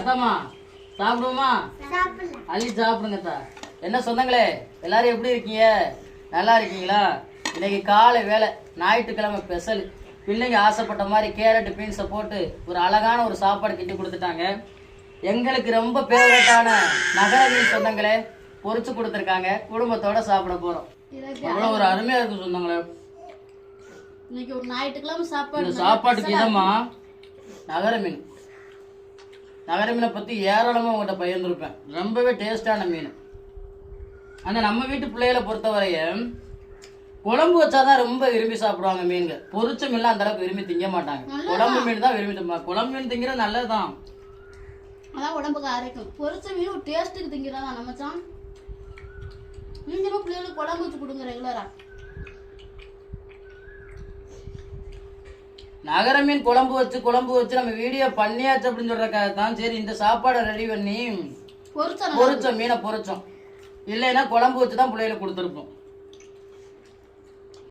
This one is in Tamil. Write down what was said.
அத்தாமா சாப்பிடுவோமா? அள்ளி சாப்பிடுங்கத்தா. என்ன சொந்தங்களே, எல்லாரும் எப்படி இருக்கீங்க? நல்லா இருக்கீங்களா? இன்னைக்கு காலை வேலை, ஞாயிற்றுக்கிழமை ஸ்பெஷல். பிள்ளைங்க ஆசைப்பட்ட மாதிரி கேரட் பீன்ஸை போட்டு ஒரு அழகான ஒரு சாப்பாடு கிட்டி கொடுத்துட்டாங்க. எங்களுக்கு ரொம்ப ஃபேவரட்டான நகர மீன் சொந்தங்களே பொரிச்சு கொடுத்துருக்காங்க. குடும்பத்தோட சாப்பிட போறோம். அவ்வளோ ஒரு அருமையா இருக்கு சொந்தங்களே. இன்னைக்கு ஒரு ஞாயிற்றுக்கிழமை சாப்பாடு. இந்த சாப்பாட்டுக்கு இதமா நகர மீன். நகர மீனை பற்றி ஏராளமாக உங்கள்கிட்ட பகிர்ந்துருப்பேன். ரொம்பவே டேஸ்டான மீன். ஆனால் நம்ம வீட்டு பிள்ளைகளை பொறுத்தவரைய குழம்பு வச்சாதான் ரொம்ப விரும்பி சாப்பிடுவாங்க மீன்கள். பொரிச்ச மீன்லாம் அந்த அளவுக்கு விரும்பி திங்க மாட்டாங்க. குழம்பு மீன் தான் விரும்பி திங்க. குழம்பு மீன் திங்கிறது நல்லதுதான், அதான் உடம்புக்கு ஆரோக்கியம். பொரிச்ச மீன் ஒரு டேஸ்ட்டுக்கு திங்கிறதா நம்மச்சான். நீங்களும் பிள்ளைகளுக்கு குழம்பு வச்சு கொடுங்க ரெகுலரா. நகர மீன் குழம்பு வச்சு நம்ம வீடியோ பண்ணியாச்சு அப்படின்னு சொல்றதுக்காக தான் சரி இந்த சாப்பாடை ரெடி பண்ணி பொரிச்ச மீனை பொரிச்சோம். இல்லைன்னா குழம்பு வச்சு தான் பிள்ளைகளுக்கு கொடுத்துருப்போம்.